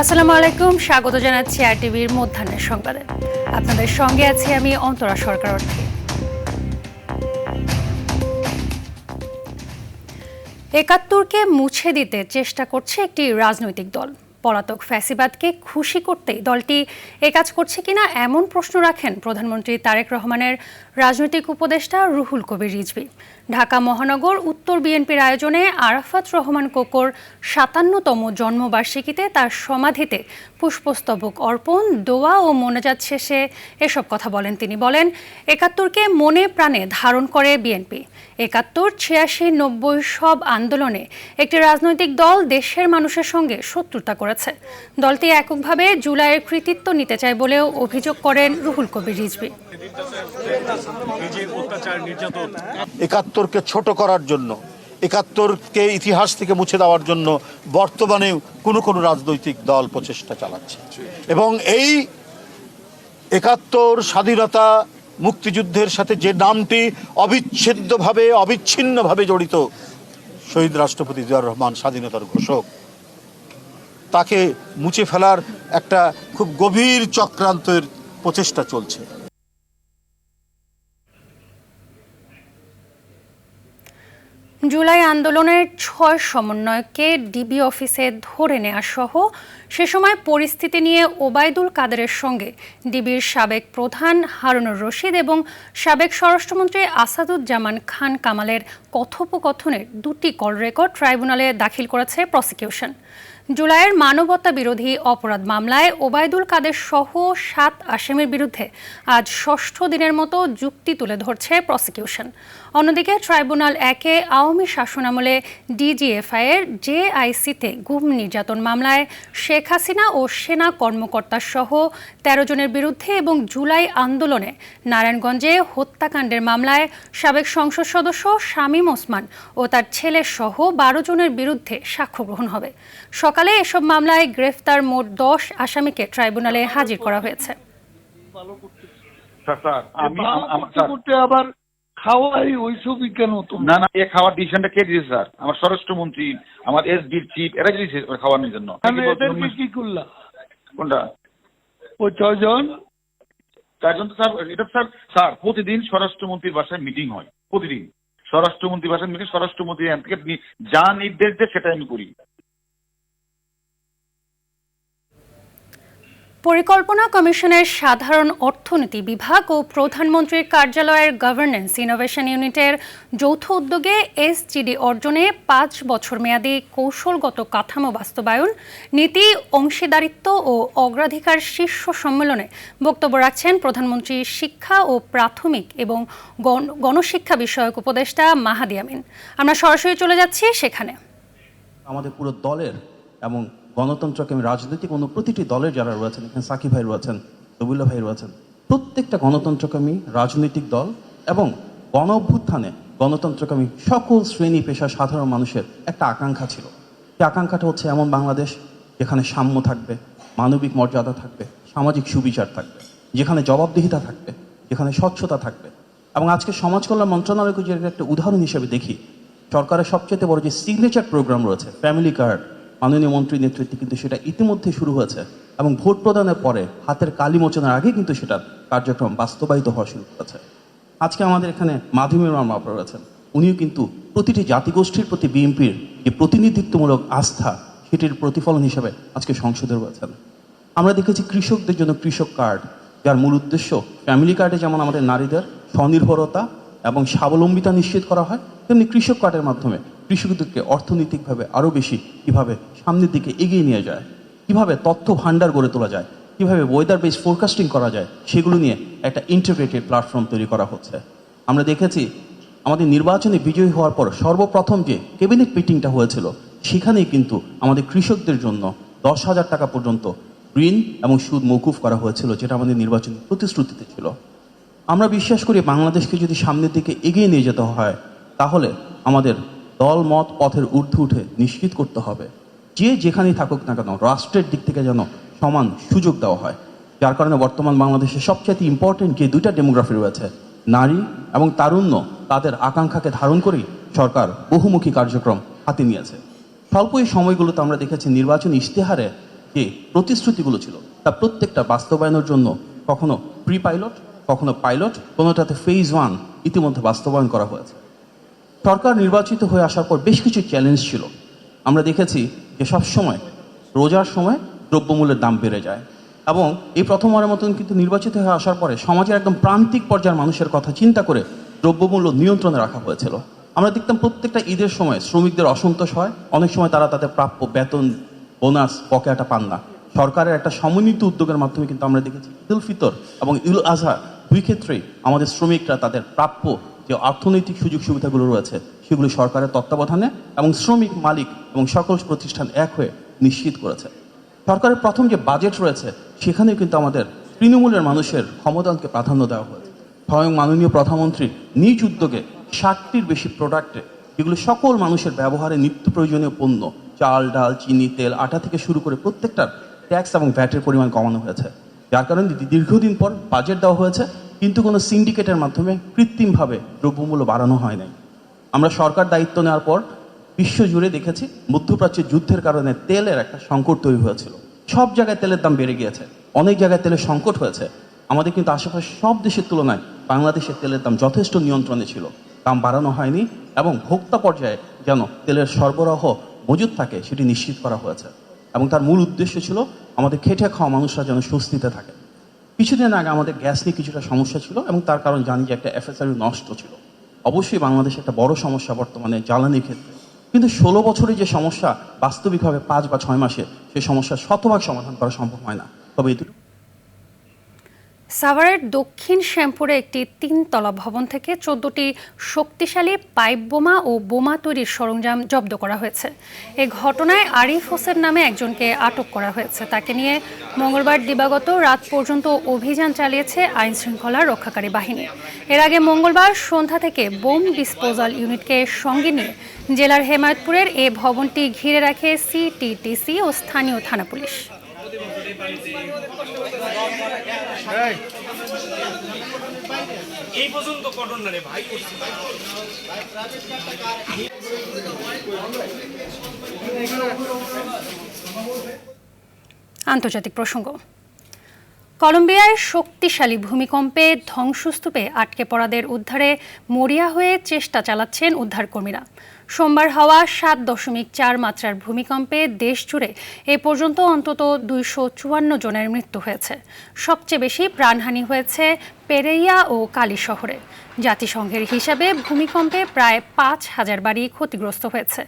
আসসালামু আলাইকুম, স্বাগত জানাচ্ছি আরটিভির মধ্যাহ্নের সংবাদে। আপনাদের সঙ্গে আছি আমি অন্তরা সরকার অর্থী। একাত্তরকে মুছে দিতে চেষ্টা করছে একটি রাজনৈতিক দল। পলাতক ফ্যাসিবাদকে খুশি করতেই দলটি এ কাজ করছে কিনা এমন প্রশ্ন রাখেন প্রধানমন্ত্রী তারেক রহমানের রাজনৈতিক উপদেষ্টা রুহুল কবির রিজভী। ঢাকা মহানগর উত্তর বিএনপির আয়োজনে আরাফাত রহমান কোকোর ৫৭তম জন্মবার্ষিকীতে তার সমাধিতে পুষ্পস্তবক অর্পণ, দোয়া ও মোনাজাত শেষে এসব কথা বলেন তিনি। বলেন, একাত্তরকে মনে প্রাণে ধারণ করে বিএনপি। ৭১, ৮৬, ৯০ সব আন্দোলনে একটি রাজনৈতিক দল দেশের মানুষের সঙ্গে শত্রুতা করেছে। দলটি এককভাবে জুলাইয়ের কৃতিত্ব নিতে চায় বলেও অভিযোগ করেন রুহুল কবির রিজভী। একাত্তরকে ছোট করার জন্য, একাত্তরকে ইতিহাস থেকে মুছে দেওয়ার জন্য বর্তমানে কোনো রাজনৈতিক দল প্রচেষ্টা চালাচ্ছে এবং এই একাত্তর স্বাধীনতা মুক্তিযুদ্ধের সাথে যে নামটি অবিচ্ছিন্নভাবে জড়িত, শহীদ রাষ্ট্রপতি জিয়াউর রহমান স্বাধীনতার ঘোষক, তাকে মুছে ফেলার একটা খুব গভীর চক্রান্তের প্রচেষ্টা চলছে। জুলাই আন্দোলনের ৬ সমন্বয়ককে ডিবি অফিসে ধরে নেওয়া সহ সে সময় পরিস্থিতি নিয়ে ওবায়দুল কাদেরের সঙ্গে ডিবির সাবেক প্রধান হারুনুর রশিদ এবং সাবেক স্বরাষ্ট্রমন্ত্রী আসাদুজ্জামান খান কামালের কথোপকথনের ২টি কল রেকর্ড ট্রাইব্যুনালে দাখিল করেছে প্রসিকিউশন। জুলাইয়ের মানবতা বিরোধী অপরাধ মামলায় ওবায়দুল কাদের সহ ৭ আসামির বিরুদ্ধে আজ ৬ষ্ঠ দিনের মতো যুক্তি তুলে ধরছে প্রসিকিউশন। অন্যদিকে ট্রাইব্যুনাল ১-এ আওয়ামী শাসনামলে ডিজিএফআই-এর জেআইসিতে গুম নির্যাতন মামলায় শেখ হাসিনা ও সেনা কর্মকর্তা সহ ১৩ জনের বিরুদ্ধে এবং জুলাই আন্দোলনে নারায়ণগঞ্জে হত্যাকাণ্ডের মামলায় সাবেক সংসদ সদস্য শামীম ওসমান ও তার ছেলে সহ ১২ জনের বিরুদ্ধে সাক্ষ্য গ্রহণ হবে। সকালে এসব মামলায় গ্রেফতার মোট ১০ আসামিকে ট্রাইব্যুনালে হাজির করা হয়েছে। আবার খাওয়াই ওইসবই কেন? না, এ খাওয়ার ডিসিশনটা কে দিয়েছে স্যার? আমার স্বরাষ্ট্রমন্ত্রী, আমার এসডির চিফ, এরা দিয়েছে খাওয়ানোর জন্য। কি করলা? কোনটা? ওই ৬ জন ৪ জন তো স্যার, এটা স্যার প্রতিদিন স্বরাষ্ট্রমন্ত্রীর বাসায় মিটিং হয়, প্রতিদিন স্বরাষ্ট্রমন্ত্রীর বাসায় মিটিং। স্বরাষ্ট্রমন্ত্রী থেকে যা নির্দেশ দেয় সেটাই আমি করি। পরিকল্পনা কমিশনের সাধারণ অর্থনীতি বিভাগ ও প্রধানমন্ত্রীর কার্যালয়ের গভর্নেন্স ইনোভেশন ইউনিটের যৌথ উদ্যোগে এসজিডি অর্জনে ৫ বছর মেয়াদী কৌশলগত কাঠামো বাস্তবায়ন, নীতি, অংশীদারিত্ব ও অগ্রাধিকার শীর্ষ সম্মেলনে বক্তব্য রাখছেন প্রধানমন্ত্রী শিক্ষা ও প্রাথমিক এবং গণশিক্ষা বিষয়ক উপদেষ্টা মাহাদি আমিন। আমরা সরাসরি চলে যাচ্ছি সেখানে। আমাদের পুরো দলের এবং গণতন্ত্রকে রাজনৈতিক প্রতিটি দলের যারা রয়েছেন, এখানে সাকিব ভাই রয়েছেন, রবিউল্লাহ ভাই রয়েছেন, প্রত্যেকটা গণতন্ত্রকামী রাজনৈতিক দল এবং গণ অভ্যুত্থানে গণতন্ত্রকামী সকল শ্রেণী পেশা সাধারণ মানুষের একটা আকাঙ্ক্ষা ছিল। সেই আকাঙ্ক্ষাটা হচ্ছে এমন বাংলাদেশ যেখানে সাম্য থাকবে, মানবিক মর্যাদা থাকবে, সামাজিক সুবিচার থাকবে, যেখানে জবাবদিহিতা থাকবে, যেখানে স্বচ্ছতা থাকবে। এবং আজকে সমাজ কল্যাণ মন্ত্রণালয়কে যে একটা উদাহরণ হিসেবে দেখি, সরকারের সবচেয়ে বড় যে সিগনেচার প্রোগ্রাম রয়েছে ফ্যামিলি কার্ড, মাননীয় মন্ত্রীর নেতৃত্বে কিন্তু সেটা ইতিমধ্যে শুরু হয়েছে এবং ভোট প্রদানের পরে হাতের কালি মোচনের আগে কিন্তু সেটার কার্যক্রম বাস্তবায়িত হওয়া শুরু করেছে। আজকে আমাদের এখানে মাধুমী রহমান রয়েছেন, উনিও কিন্তু প্রতিটি জাতিগোষ্ঠীর প্রতি বিএনপির যে প্রতিনিধিত্বমূলক আস্থা, সেটির প্রতিফলন হিসেবে আজকে সংসদে রয়েছেন। আমরা দেখেছি কৃষকদের জন্য কৃষক কার্ড, যার মূল উদ্দেশ্য ফ্যামিলি কার্ডে যেমন আমাদের নারীদের স্বনির্ভরতা এবং স্বাবলম্বিতা নিশ্চিত করা হয়, তেমনি কৃষক কার্ডের মাধ্যমে কৃষকদেরকে অর্থনৈতিকভাবে আরও বেশি কীভাবে সামনের দিকে এগিয়ে নিয়ে যায়, কীভাবে তথ্য ভাণ্ডার গড়ে তোলা যায়, কীভাবে ওয়েদার বেস ফোরকাস্টিং করা যায়, সেগুলো নিয়ে একটা ইন্টিগ্রেটেড প্ল্যাটফর্ম তৈরি করা হচ্ছে। আমরা দেখেছি আমাদের নির্বাচনে বিজয়ী হওয়ার পর সর্বপ্রথম যে ক্যাবিনেট মিটিংটা হয়েছিল, সেখানেই কিন্তু আমাদের কৃষকদের জন্য ১০,০০০ টাকা পর্যন্ত ঋণ এবং সুদ মওকুফ করা হয়েছিল, যেটা আমাদের নির্বাচনী প্রতিশ্রুতিতে ছিল। আমরা বিশ্বাস করি বাংলাদেশকে যদি সামনের দিকে এগিয়ে নিয়ে যেতে হয়, তাহলে আমাদের দল মত পথের ঊর্ধ্বে উঠে নিশ্চিত করতে হবে যে যেখানেই থাকুক না কেন রাষ্ট্রের দিক থেকে যেন সমান সুযোগ দেওয়া হয়। যার কারণে বর্তমান বাংলাদেশে সবচেয়ে ইম্পর্টেন্ট যে 2টা ডেমোগ্রাফি রয়েছে, নারী এবং তারুণ্য, তাদের আকাঙ্ক্ষাকে ধারণ করেই সরকার বহুমুখী কার্যক্রম হাতে নিয়েছে। স্বল্প এই সময়গুলোতে আমরা দেখেছি নির্বাচনী ইশতেহারে যে প্রতিশ্রুতিগুলো ছিল তা প্রত্যেকটা বাস্তবায়নের জন্য কখনো প্রি পাইলট, কখনো পাইলট, কোনোটাতে ফেজ 1 ইতিমধ্যে বাস্তবায়ন করা হয়েছে। সরকার নির্বাচিত হয়ে আসার পর বেশ কিছু চ্যালেঞ্জ ছিল। আমরা দেখেছি যে সবসময় রোজার সময় দ্রব্যমূল্যের দাম বেড়ে যায়, এবং এই প্রথমবারের মতন কিন্তু নির্বাচিত হয়ে আসার পরে সমাজের একদম প্রান্তিক পর্যায়ের মানুষের কথা চিন্তা করে দ্রব্যমূল্য নিয়ন্ত্রণে রাখা হয়েছিল। আমরা দেখতাম প্রত্যেকটা ঈদের সময় শ্রমিকদের অসন্তোষ হয়, অনেক সময় তারা তাদের প্রাপ্য বেতন, বোনাস, বকেয়াটা পান না। সরকারের একটা সমন্বিত উদ্যোগের মাধ্যমে কিন্তু আমরা দেখেছি ঈদুল ফিতর এবং ঈদুল আজহা দুই ক্ষেত্রেই আমাদের শ্রমিকরা তাদের প্রাপ্য যে অর্থনৈতিক সুযোগ সুবিধাগুলো রয়েছে সেগুলি সরকারের তত্ত্বাবধানে এবং শ্রমিক, মালিক এবং সকল প্রতিষ্ঠান এক হয়ে নিশ্চিত করেছে। সরকারের প্রথম যে বাজেট রয়েছে সেখানে কিন্তু আমাদের তৃণমূলের মানুষের ক্ষমতায়নকে প্রাধান্য দেওয়া হয়েছে। স্বয়ং মাননীয় প্রধানমন্ত্রী নিজ উদ্যোগে 60টির বেশি প্রোডাক্টে, যেগুলো সকল মানুষের ব্যবহারে নিত্য প্রয়োজনীয় পণ্য, চাল, ডাল, চিনি, তেল, আটা থেকে শুরু করে প্রত্যেকটার ট্যাক্স এবং ভ্যাটের পরিমাণ কমানো হয়েছে। যার কারণে দীর্ঘদিন পর বাজেট দেওয়া হয়েছে, কিন্তু কোনো সিন্ডিকেটের মাধ্যমে কৃত্রিমভাবে দ্রব্যমূল্য বাড়ানো হয় নাই। আমরা সরকার দায়িত্ব নেওয়ার পর বিশ্বজুড়ে দেখেছি মধ্যপ্রাচ্যের যুদ্ধের কারণে তেলের একটা সংকট তৈরি হয়েছিল। সব জায়গায় তেলের দাম বেড়ে গিয়েছে, অনেক জায়গায় তেলের সংকট হয়েছে। আমাদের কিন্তু আশেপাশে সব দেশের তুলনায় বাংলাদেশের তেলের দাম যথেষ্ট নিয়ন্ত্রণে ছিল, দাম বাড়ানো হয়নি, এবং ভোক্তা পর্যায়ে যেন তেলের সরবরাহ মজুদ থাকে সেটি নিশ্চিত করা হয়েছে। এবং তার মূল উদ্দেশ্য ছিল আমাদের খেটে খাওয়া মানুষরা যেন স্বস্তিতে থাকে। কিছুদিন আগে আমাদের গ্যাস নিয়ে কিছুটা সমস্যা ছিল, এবং তার কারণ জানি যে একটা FSRU নষ্ট ছিল। অবশ্যই বাংলাদেশে একটা বড় সমস্যা বর্তমানে জ্বালানির ক্ষেত্রে, কিন্তু 16 বছরে যে সমস্যা বাস্তবিকভাবে 5 বা 6 মাসে সেই সমস্যার শতভাগ সমাধান করা সম্ভব হয় না। তবে সাভারের দক্ষিণ শ্যামপুরে একটি 3তলা ভবন থেকে 14টি শক্তিশালী পাইপ বোমা ও বোমা তৈরির সরঞ্জাম জব্দ করা হয়েছে। এ ঘটনায় আরিফ হোসেন নামে একজনকে আটক করা হয়েছে। তাকে নিয়ে মঙ্গলবার দিবাগত রাত পর্যন্ত অভিযান চালিয়েছে আইনশৃঙ্খলা রক্ষাকারী বাহিনী। এর আগে মঙ্গলবার সন্ধ্যা থেকে বোম ডিসপোজাল ইউনিটকে সঙ্গে নিয়ে জেলার হেমায়তপুরের এ ভবনটি ঘিরে রাখে সিটিটিসি ও স্থানীয় থানা পুলিশ। এই পর্যন্ত কটন না রে ভাই। আন্তর্জাতিক প্রসঙ্গ। কলম্বিয়ায় শক্তিশালী ভূমিকম্পে ধ্বংসস্তূপে আটকে পড়াদের উদ্ধারে মরিয়া হয়ে চেষ্টা চালাচ্ছেন উদ্ধারকর্মীরা। সোমবার হওয়া 7.4 মাত্রার ভূমিকম্পে দেশ জুড়ে এ পর্যন্ত অন্তত 254 জনের মৃত্যু হয়েছে। সবচেয়ে বেশি প্রাণহানি হয়েছে পেরেইয়া ও কালি শহরে। জাতিসংঘের হিসাবে ভূমিকম্পে প্রায় 5,000 বাড়ি ক্ষতিগ্রস্ত হয়েছে।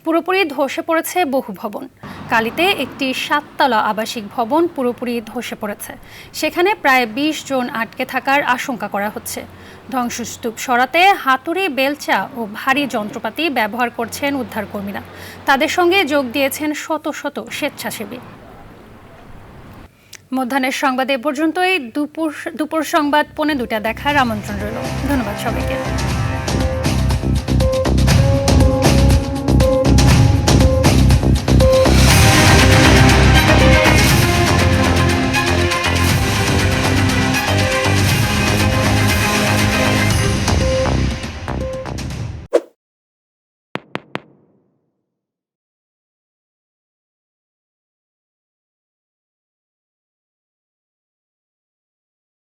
পুরোপুরি ধসে পড়েছে বহু ভবন। কালিতে একটি 7তলা আবাসিক ভবন পুরোপুরি ধসে পড়েছে। সেখানে প্রায় 20 জন আটকে থাকার আশঙ্কা করা হচ্ছে। ধ্বংসস্তূপ সরাতে হাতুড়ি, বেলচা ও ভারী যন্ত্রপাতি ব্যবহার করছেন উদ্ধারকর্মীরা। তাদের সঙ্গে যোগ দিয়েছেন শত শত স্বেচ্ছাসেবী। মধ্যাহ্নের সংবাদ এ পর্যন্তই। দুপুর সংবাদ 2:45 দেখার আমন্ত্রণ রইল। ধন্যবাদ সবাইকে।